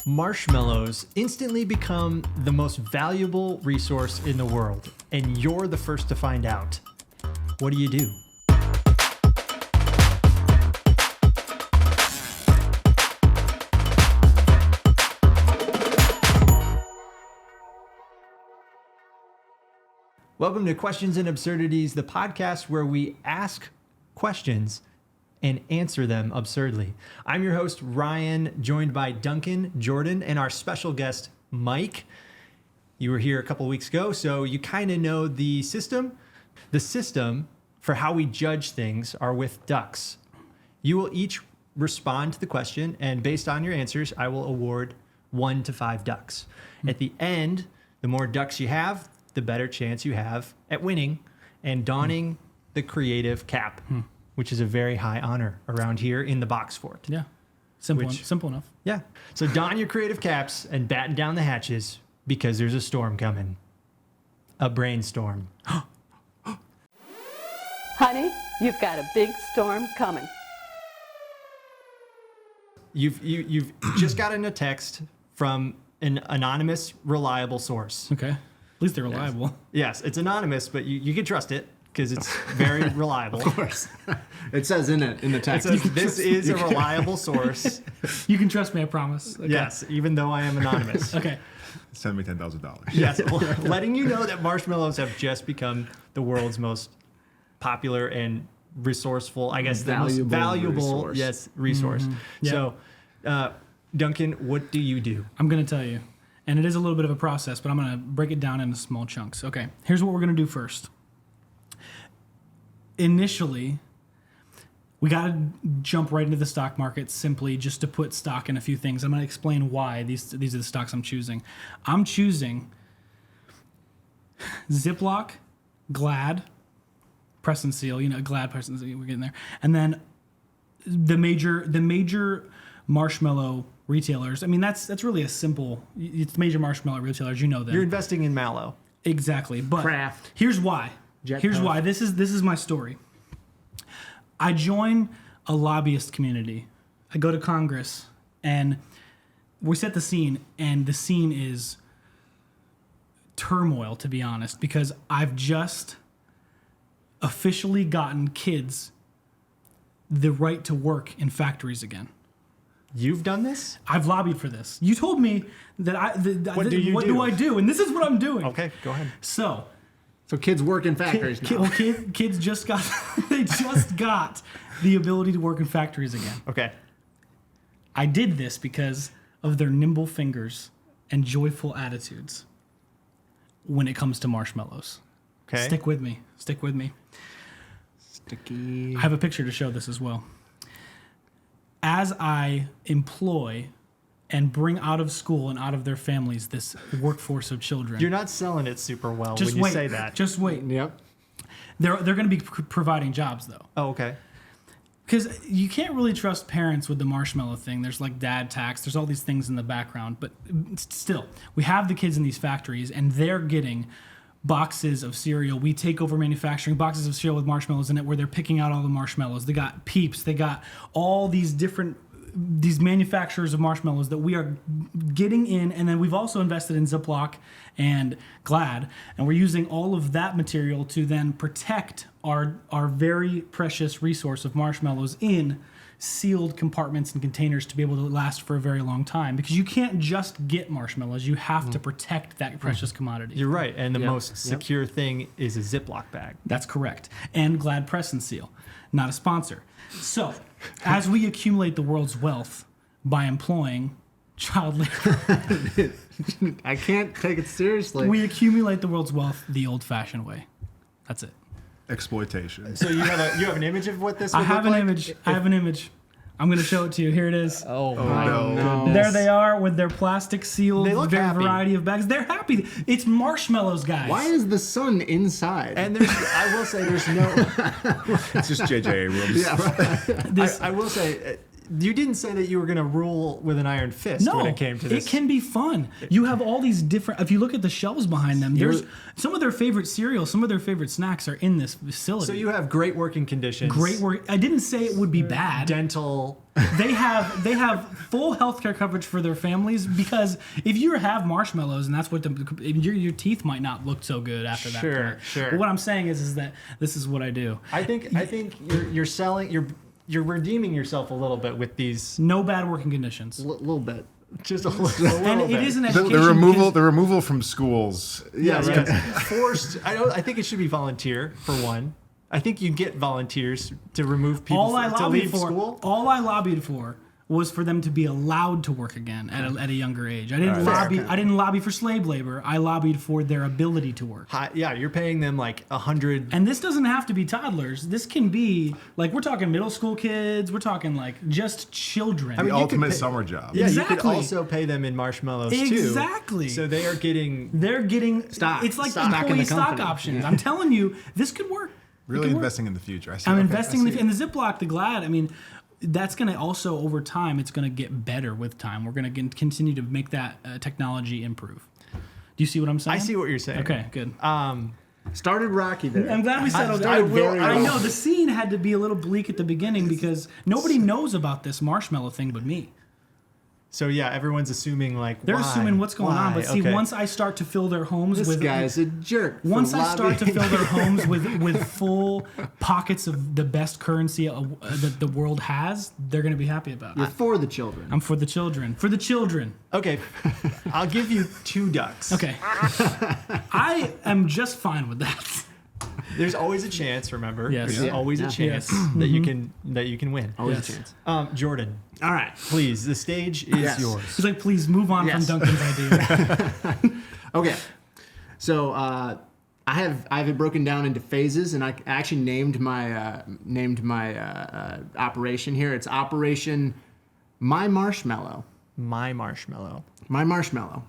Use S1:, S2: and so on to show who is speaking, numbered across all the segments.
S1: Marshmallows instantly become the most valuable resource in the world, and you're the first to find out. What do you do? Welcome to Questions and Absurdities, the podcast where we ask questions and answer them absurdly. I'm your host, Ryan, joined by Duncan, Jordan, and our special guest, Mike. You were here a couple of weeks ago, so you kind of know the system. The system for how we judge things are with ducks. You will each respond to the question, and based on your answers, I will award 1 to 5 ducks. At the end, the more ducks you have, the better chance you have at winning and donning the creative cap, which is a very high honor around here in the box fort.
S2: Yeah, simple enough.
S1: Yeah. So don your creative caps and batten down the hatches because there's a storm coming. A brainstorm.
S3: Honey, you've got a big storm coming.
S1: You've just gotten a text from an anonymous, reliable source.
S2: Okay. At least they're reliable.
S1: Yes, it's anonymous, but you can trust it because it's very reliable.
S4: Of course. It says in the text.
S1: It says, this is a reliable source.
S2: You can trust me, I promise. Okay.
S1: Yes, even though I am anonymous.
S2: Okay.
S5: Send me $10,000.
S1: Yes, letting you know that marshmallows have just become the world's most popular and resourceful, I guess, the most valuable resource.
S2: Mm-hmm. Yep.
S1: So, Duncan, what do you do?
S2: I'm going to tell you. And it is a little bit of a process, but I'm going to break it down into small chunks. Okay, here's what we're going to do first. Initially, we got to jump right into the stock market simply just to put stock in a few things. I'm going to explain why these are the stocks I'm choosing. I'm choosing Ziploc, Glad, press and seal, Glad, press and seal, we're getting there. And then the major marshmallow retailers. I mean, that's really a simple, it's major marshmallow retailers, you know them.
S1: You're investing in Mallow.
S2: Exactly. But
S4: Kraft.
S2: Here's why. Why. This is my story. I join a lobbyist community. I go to Congress and we set the scene, and the scene is turmoil, to be honest, because I've just officially gotten kids the right to work in factories again.
S1: You've done this?
S2: I've lobbied for this. You told me that what do I do? And this is what I'm doing.
S1: Okay, go ahead.
S2: So
S4: kids work in factories now.
S2: Kids just got the ability to work in factories again.
S1: Okay.
S2: I did this because of their nimble fingers and joyful attitudes when it comes to marshmallows.
S1: Okay.
S2: Stick with me.
S4: Sticky.
S2: I have a picture to show this as well. As I employ and bring out of school and out of their families this workforce of children.
S1: You're not selling it super well when you say that.
S2: Just wait.
S4: Yep.
S2: They're going to be providing jobs, though.
S1: Oh, okay.
S2: Because you can't really trust parents with the marshmallow thing. There's like dad tax. There's all these things in the background. But still, we have the kids in these factories, and they're getting boxes of cereal. We take over manufacturing boxes of cereal with marshmallows in it, where they're picking out all the marshmallows. They got Peeps. They got all these manufacturers of marshmallows that we are getting in, and then we've also invested in Ziploc and Glad, and we're using all of that material to then protect our very precious resource of marshmallows in sealed compartments and containers to be able to last for a very long time, because you can't just get marshmallows. You have to protect that precious commodity.
S1: You're right. And the most secure thing is a Ziploc bag.
S2: That's correct. And Glad Press and Seal, not a sponsor. So as we accumulate the world's wealth by employing child labor,
S4: I can't take it seriously.
S2: we accumulate the world's wealth the old-fashioned way. That's it.
S5: Exploitation.
S1: So you have an image of what this would
S2: I have
S1: look
S2: an
S1: like?
S2: image. I have an image. I'm going to show it to you. Here it is.
S4: Oh
S5: no.
S2: There they are with their plastic sealed
S1: They look happy.
S2: variety of bags. They're happy. It's marshmallows, guys.
S4: Why is the sun inside?
S1: And I will say there's no...
S5: It's just J.J. Abrams.
S4: yeah.
S1: I will say, you didn't say that you were going to rule with an iron fist
S2: No,
S1: when it came to this.
S2: it can be fun. You have all these different. If you look at the shelves behind them, there's some of their favorite cereals, some of their favorite snacks are in this facility.
S1: So you have great working conditions.
S2: Great work. I didn't say it would be bad.
S1: Dental.
S2: They have full healthcare coverage for their families because if you have marshmallows and that's what your teeth might not look so good after that.
S1: Sure.
S2: But what I'm saying is that this is what I do.
S1: I think you're selling. You're redeeming yourself a little bit with these.
S2: No bad working conditions.
S4: A little bit.
S1: Just a little
S2: And
S1: bit.
S2: it is an
S5: The
S2: education.
S5: removal from schools.
S1: Yes. Forced. I think it should be volunteer for one. I think you get volunteers to remove people
S2: All I
S1: to
S2: lobbied
S1: leave
S2: for,
S1: school.
S2: all I lobbied for was for them to be allowed to work again at a younger age. I didn't lobby. I didn't lobby for slave labor. I lobbied for their ability to work.
S1: Yeah, you're paying them like 100.
S2: And this doesn't have to be toddlers. This can be like we're talking middle school kids. We're talking like just children.
S5: The
S1: you could
S5: ultimate
S1: pay-
S5: summer job.
S1: Yeah, you could
S2: Exactly.
S1: also pay them in marshmallows too.
S2: Exactly.
S1: So they are getting.
S2: They're getting
S4: Stock.
S2: It's like
S4: Stock in the
S2: employee stock
S4: company.
S2: options.
S4: Yeah.
S2: I'm telling you, this could work.
S5: Really
S2: It could work.
S5: investing in the future. I see.
S2: I'm
S5: Okay,
S2: investing
S5: I
S2: in
S5: see.
S2: the Ziploc, the Glad. I mean, that's going to also over time. It's going to get better with time. We're going to continue to make that technology improve. Do you see what I'm saying?
S1: I see what you're saying.
S2: Okay, good.
S4: Started rocky there.
S2: I'm glad we settled it.
S4: started very
S2: I
S4: well.
S2: know the scene had to be a little bleak at the beginning because nobody knows about this marshmallow thing but me.
S1: So yeah, everyone's assuming like
S2: They're
S1: why?
S2: assuming what's going on,
S1: Why?
S2: but see,
S1: Okay.
S2: once I start to fill their homes
S4: This
S2: with
S4: guy's a jerk. for
S2: once I start to
S4: lobbying.
S2: fill their homes with full pockets of the best currency that the world has, they're going to be happy about
S4: You're
S2: it.
S4: for the children.
S2: I'm for the children. For the children.
S1: Okay, I'll give you 2 ducks.
S2: Okay. I am just fine with that.
S1: There's always a chance. Remember,
S2: Yes.
S1: there's
S2: Yeah.
S1: always
S4: Yeah.
S1: a chance
S2: Yes.
S1: that you can win.
S4: Always
S2: Yes.
S4: a chance.
S1: Jordan,
S4: All right.
S1: please, the stage is
S4: Yes.
S1: yours.
S2: He's like, please move on
S4: Yes.
S2: from Duncan's idea.
S4: Okay. So I have it broken down into phases, and I actually named my operation here. It's Operation My Marshmallow.
S1: My marshmallow.
S4: My marshmallow.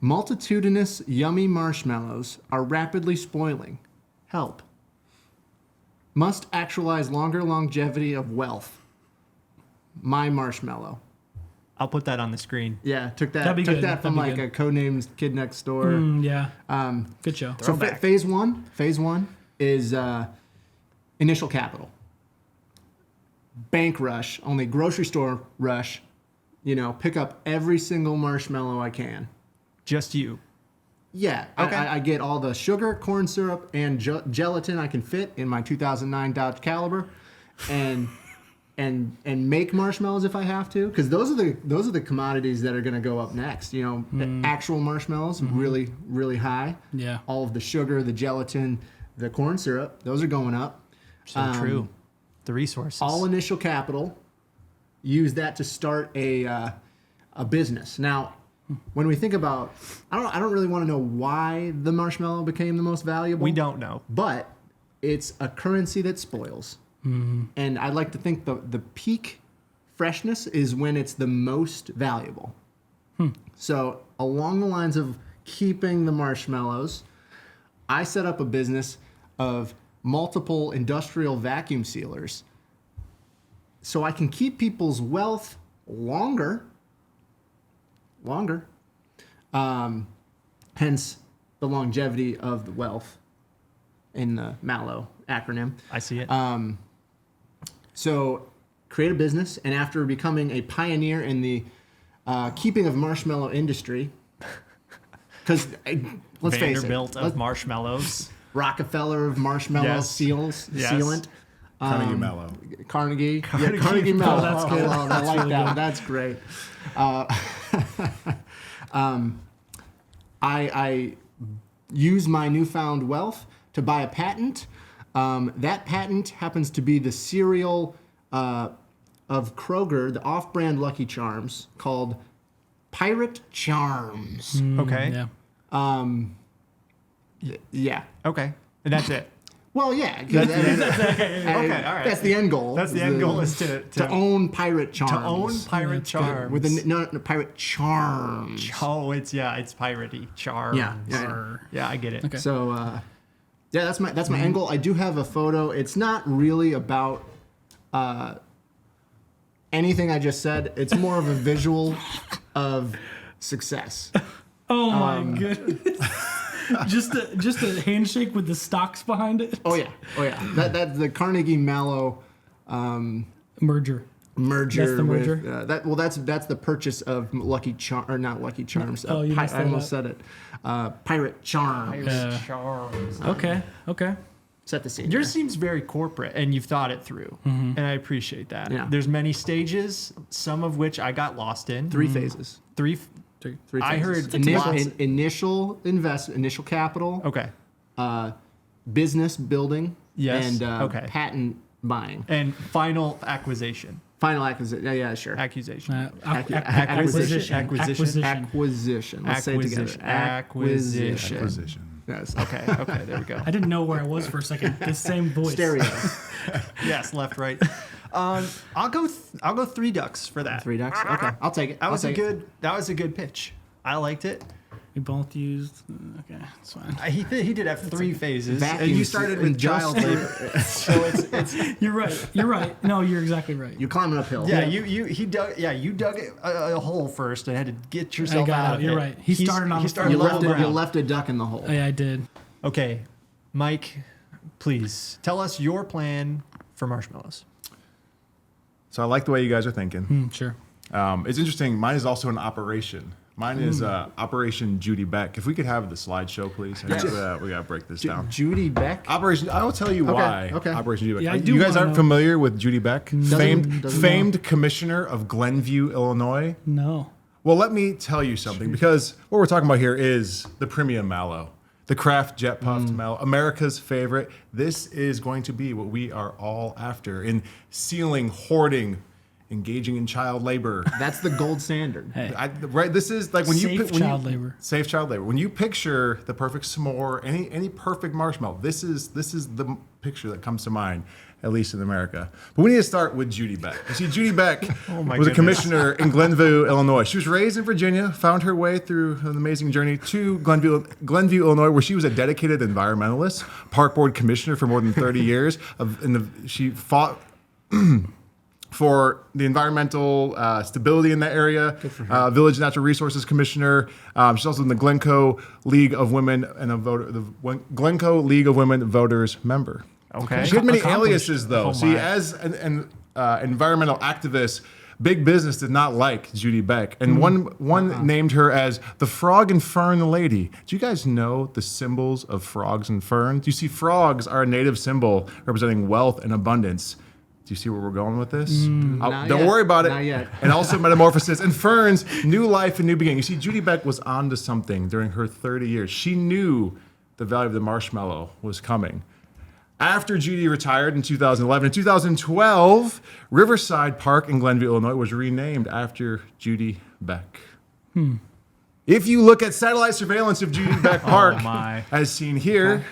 S4: Multitudinous, yummy marshmallows are rapidly spoiling. Help. Must actualize longer longevity of wealth. My marshmallow.
S1: I'll put that on the screen.
S4: Yeah, took
S2: That'd be
S4: that
S2: good.
S4: from
S2: That'd be
S4: like
S2: good.
S4: a codenamed Kid Next Door.
S2: Yeah. Good show.
S4: So
S1: Throwback.
S4: phase one is initial capital. Bank rush, only grocery store rush. Pick up every single marshmallow I can.
S1: Just you.
S4: Yeah,
S1: Okay.
S4: I get all the sugar, corn syrup, and gelatin I can fit in my 2009 Dodge Caliber, and make marshmallows if I have to, because those are the commodities that are going to go up next. The actual marshmallows, really high.
S2: Yeah.
S4: All of the sugar, the gelatin, the corn syrup, those are going up.
S1: So true. The resources.
S4: All initial capital. Use that to start a business. Now, when we think about, I don't really want to know why the marshmallow became the most valuable.
S1: we don't know.
S4: But it's a currency that spoils. And I like to think the peak freshness is when it's the most valuable. So along the lines of keeping the marshmallows, I set up a business of multiple industrial vacuum sealers so I can keep people's wealth longer. Hence the longevity of the wealth in the Mallow acronym.
S1: I see it.
S4: So create a business, and after becoming a pioneer in the keeping of marshmallow industry, because let's face it,
S1: Vanderbilt of marshmallows.
S4: Rockefeller of marshmallow
S1: Yes.
S4: sealant.
S5: Carnegie Mello.
S4: Carnegie Mellon.
S2: Oh, that's good.
S4: I like that one. That's great. I use my newfound wealth to buy a patent. That patent happens to be the cereal of Kroger, the off-brand Lucky Charms, called Pirate Charms.
S1: Okay.
S2: Yeah.
S4: Yeah.
S1: Okay. And that's it.
S4: Well, yeah.
S1: Okay, all right.
S4: That's the end goal.
S1: That's the end goal is to
S4: own Pirate Charms.
S1: to own pirate charms.
S4: With no, Pirate Charms.
S1: Oh, it's piratey charms.
S4: Yeah.
S1: Yeah, I get it.
S2: Okay.
S4: So, yeah, that's my end goal. I do have a photo. It's not really about anything I just said. It's more of a visual of success.
S2: Oh my goodness. just a handshake with the stocks behind it.
S4: Oh yeah. That's the Carnegie Mallow
S2: Merger.
S4: That's
S2: the merger?
S4: With that's the purchase of Lucky Charm or not Lucky Charms.
S2: Oh, you messed
S4: I
S2: that
S4: almost
S2: up.
S4: said it. Pirate Charms.
S1: Charms.
S2: Okay.
S4: Set the scene.
S1: Yours
S4: there.
S1: seems very corporate, and you've thought it through, and I appreciate that.
S4: Yeah.
S1: There's many stages, some of which I got lost in.
S4: Three phases.
S1: Three.
S4: Three
S1: I
S4: phases.
S1: heard lots.
S4: Initial investment, initial capital.
S1: Okay.
S4: Business building.
S1: Yes,
S4: And
S1: okay.
S4: patent buying.
S1: And final acquisition.
S4: Final acquisition. Yeah, sure.
S1: Accusation.
S2: Acquisition.
S4: Acquisition. Let's say it together.
S1: Acquisition.
S5: Acquisition.
S4: Yes.
S1: Okay, there we go.
S2: I didn't know where I was for a second. The same voice.
S4: Stereo.
S1: Yes, left, right. I'll go 3 ducks for that.
S4: 3 ducks. Okay, I'll take it.
S1: That was a good pitch. I liked it.
S2: We both used. Okay, it's fine.
S1: He did have 3 phases, and
S4: Vacuums
S1: you started with
S4: and
S1: child labor. So it's
S2: You're right. No, you're exactly right.
S4: You're climbing uphill.
S1: yeah. You dug a hole first and had to get
S2: I
S1: yourself
S2: got
S1: out
S2: out.
S1: of
S2: You're
S1: it.
S2: right. He started on
S1: He
S2: the
S1: started
S4: You
S2: front.
S1: level
S4: left, you
S1: ground.
S4: left a duck in the hole.
S2: Yeah, I did.
S1: Okay, Mike, please tell us your plan for Marshmallows.
S5: So I like the way you guys are thinking.
S2: Sure.
S5: It's interesting. Mine is also an operation. Mine is Operation Judy Beck. If we could have the slideshow, please. We gotta break this down.
S4: Judy Beck.
S5: Operation. I will tell you why.
S4: okay.
S5: Operation Judy Beck.
S2: Yeah, I do
S5: You guys
S2: wanna
S5: aren't
S2: know.
S5: familiar with Judy Beck,
S4: doesn't
S5: famed commissioner of Glenview, Illinois.
S2: No.
S5: Well, let me tell you something, because what we're talking about here is the premium mallow, the craft jet puffed mallow, America's favorite. This is going to be what we are all after in sealing, hoarding, engaging in child labor.
S4: That's the gold standard.
S2: Hey.
S5: Right, this is like when
S2: Safe child labor.
S5: Safe child labor. When you picture the perfect s'more, any perfect marshmallow, this is the picture that comes to mind, at least in America. But we need to start with Judy Beck. You see, Judy Beck was a commissioner in Glenview, Illinois. She was raised in Virginia, found her way through an amazing journey to Glenview, Illinois, where she was a dedicated environmentalist, park board commissioner for more than 30 years. She fought for the environmental stability in that area. Village Natural Resources Commissioner. She's also in the Glencoe League of Women and Glencoe League of Women Voters member.
S1: Okay.
S5: She had many
S2: Accomplished.
S5: aliases, though.
S1: Oh,
S5: See,
S1: my.
S5: as an environmental activist, big business did not like Judy Beck, and one named her as the Frog and Fern Lady. Do you guys know the symbols of frogs and ferns? You see, frogs are a native symbol representing wealth and abundance. Do you see where we're going with this?
S4: Not
S5: Don't
S4: yet.
S5: worry about it.
S4: Not yet.
S5: And also metamorphosis. And ferns, new life and new beginning. You see, Judy Beck was onto something during her 30 years. She knew the value of the marshmallow was coming. After Judy retired in 2011, in 2012, Riverside Park in Glenview, Illinois was renamed after Judy Beck. If you look at satellite surveillance of Judy Beck Park,
S1: my.
S5: as seen here,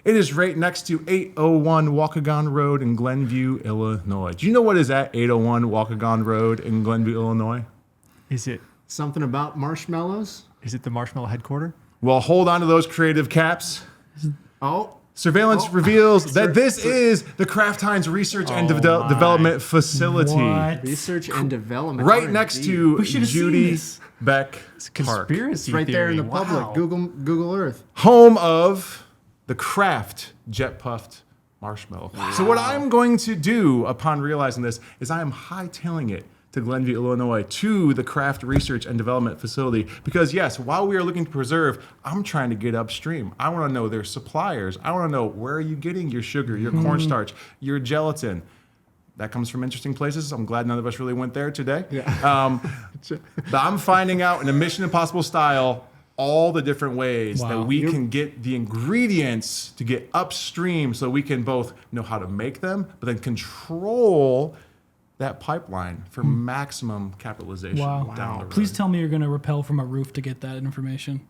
S5: it is right next to 801 Waukegan Road in Glenview, Illinois. Do you know what is at 801 Waukegan Road in Glenview, Illinois?
S1: Is it
S4: Something about marshmallows.
S1: the Marshmallow headquarter?
S5: Well, hold on to those creative caps.
S4: Oh,
S5: Surveillance reveals that this is the Kraft Heinz Research and Development Facility.
S2: What?
S4: research and development.
S5: Right
S4: R&D.
S5: next to
S2: We should have seen
S5: Judy
S2: this.
S5: Beck Park.
S1: Conspiracy
S4: It's right there in the
S1: theory.
S4: public.
S1: Wow.
S4: Google Earth.
S5: Home of the Kraft Jet Puffed Marshmallow. So what I'm going to do upon realizing this is I am hightailing it to Glenview, Illinois, to the Kraft Research and Development Facility. Because yes, while we are looking to preserve, I'm trying to get upstream. I want to know their suppliers. I want to know, where are you getting your sugar, your cornstarch, your gelatin? That comes from interesting places. I'm glad none of us really went there today. But I'm finding out in a Mission Impossible style all the different ways that
S2: Wow.
S5: we can get the ingredients to get upstream so we can both know how to make them, but then control that pipeline for maximum capitalization
S2: Wow.
S5: down the road.
S2: Please tell me you're going to rappel from a roof to get that information.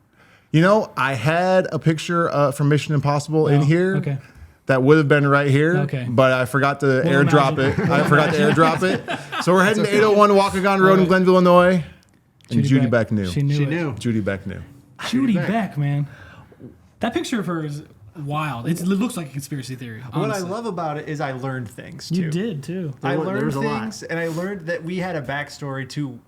S5: You know, I had a picture from Mission Impossible in here.
S2: Okay.
S5: That would have been right here,
S2: Okay.
S5: but I forgot to airdrop
S2: imagine.
S5: it. I forgot to airdrop it. So we're heading to 801 Waukegan Road in Glenville, Illinois. And Judy Beck knew.
S2: She knew
S4: She
S2: it.
S4: knew.
S5: Judy Beck knew.
S2: Judy
S4: Beck.
S2: Beck, man. That picture of her is wild. It looks like a conspiracy theory.
S1: What I
S2: honestly.
S1: love about it is I learned things too.
S2: You did too.
S1: I
S4: There
S1: learned
S4: was a lot.
S1: things, and I learned that we had a backstory to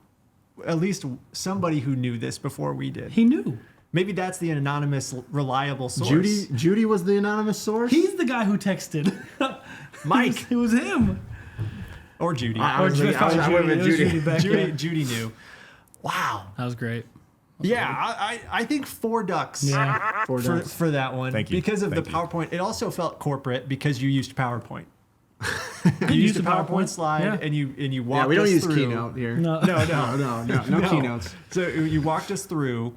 S1: at least somebody who knew this before we did.
S2: He knew.
S1: Maybe that's the anonymous, reliable source.
S4: Judy was the anonymous source.
S2: He's the guy who texted.
S1: Mike.
S2: It was him.
S1: Or Judy.
S4: I was
S2: Judy.
S4: I would've been
S2: It was
S4: Judy.
S2: Beck, yeah.
S1: Judy knew. Wow.
S2: That was great.
S1: Yeah, I think 4 ducks.
S2: Yeah.
S4: Four
S1: For,
S4: ducks.
S1: for that one.
S5: Thank you.
S1: Because of
S5: Thank
S1: the
S5: you.
S1: PowerPoint. It also felt corporate because you used PowerPoint. You
S2: used
S1: used a
S2: the
S1: PowerPoint
S2: PowerPoint,
S1: slide
S2: yeah.
S1: and you walked
S4: Yeah, we don't
S1: us
S4: use
S1: through.
S4: Keynote here.
S2: No.
S4: No keynotes.
S1: So you walked us through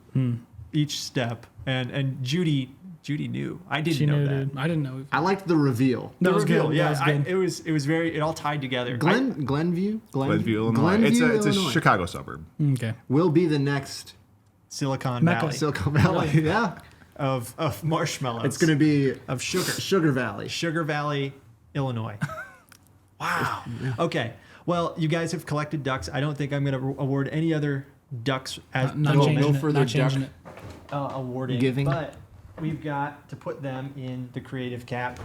S1: each step, and Judy knew. I didn't
S2: She
S1: know
S2: knew,
S1: that.
S2: dude. I didn't know.
S4: I liked the reveal.
S1: The
S2: That was
S1: reveal,
S2: good.
S1: yeah.
S2: That was good.
S1: It was very. It all tied together.
S4: Glenview,
S5: Illinois. It's a
S4: Illinois.
S5: Chicago suburb.
S2: Okay.
S4: Will be the next
S1: Silicon
S2: Mecca.
S1: Valley
S4: Silicon Valley. Yeah,
S1: of marshmallows.
S4: it's gonna be
S1: of sugar.
S4: Sugar Valley.
S1: Sugar Valley, Illinois. Wow. Okay. Well, you guys have collected ducks. I don't think I'm going to award any other ducks as
S2: Not
S4: No-
S2: changing
S4: no
S2: it.
S4: further
S2: Not changing
S4: duck.
S2: it.
S1: awarding.
S4: Giving.
S1: But we've got to put them in the creative cap.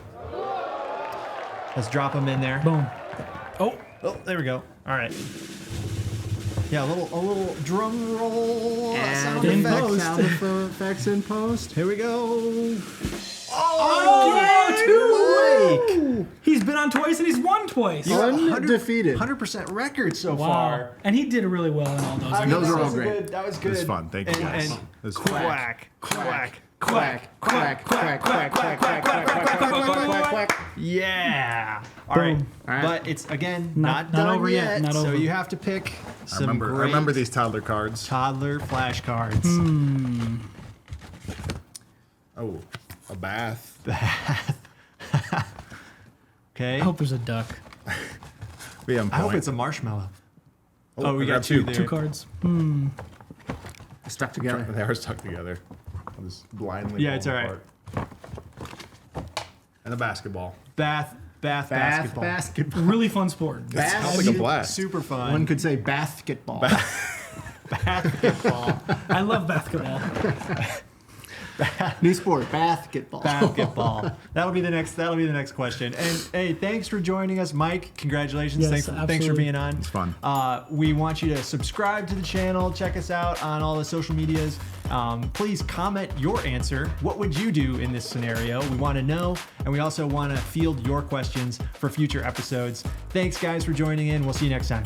S1: Let's drop them in there.
S2: Boom. Oh.
S1: Oh, there we go. All right. Yeah, a little drum roll. Sound
S2: in
S1: effects.
S2: post.
S4: Sound effects in post.
S1: Here we go.
S2: Oh, He's been on twice and he's won twice.
S4: Undefeated.
S1: 100% record so
S2: Wow.
S1: far.
S2: And he did really well in all those.
S1: I mean,
S4: Those
S1: that
S4: are all
S1: was
S4: great.
S1: good. That was good.
S5: It was fun. Thank you, guys.
S1: And
S5: It was fun.
S1: quack, quack,
S4: Quack, quack, quack, quack, quack, quack, quack, quack, quack, quack, quack.
S1: Yeah. All right.
S2: Boom.
S4: All right.
S1: But it's again
S2: Not
S1: not done
S2: over yet. Not
S1: so
S2: over.
S1: you have to pick
S5: I
S1: some
S5: remember.
S1: great
S5: I remember these toddler cards.
S1: toddler flashcards.
S5: Oh, a bath.
S1: Okay.
S2: I hope there's a duck.
S5: Be on
S1: I hope
S5: point.
S1: it's a marshmallow. Oh, we
S5: I
S1: got
S5: grabbed
S1: two there.
S2: 2 cards.
S4: Stuck together.
S5: They are stuck together. I'll just blindly.
S1: Yeah,
S5: pull
S1: it's
S5: them
S1: all right.
S5: apart. And a basketball.
S1: Bath basketball.
S4: Basketball.
S2: Really fun sport.
S5: Sounds like a blast.
S1: Super fun.
S4: One could say basketball.
S1: basketball.
S2: I love basketball.
S4: New sport, basketball.
S1: Basketball. That'll be the next question. And hey, thanks for joining us, Mike. Congratulations.
S2: Yes,
S1: Thanks for
S2: absolutely.
S1: being on.
S5: It's fun.
S1: We want you to subscribe to the channel. Check us out on all the social medias. Please comment your answer. What would you do in this scenario? We want to know, and we also want to field your questions for future episodes. Thanks, guys, for joining in. We'll see you next time.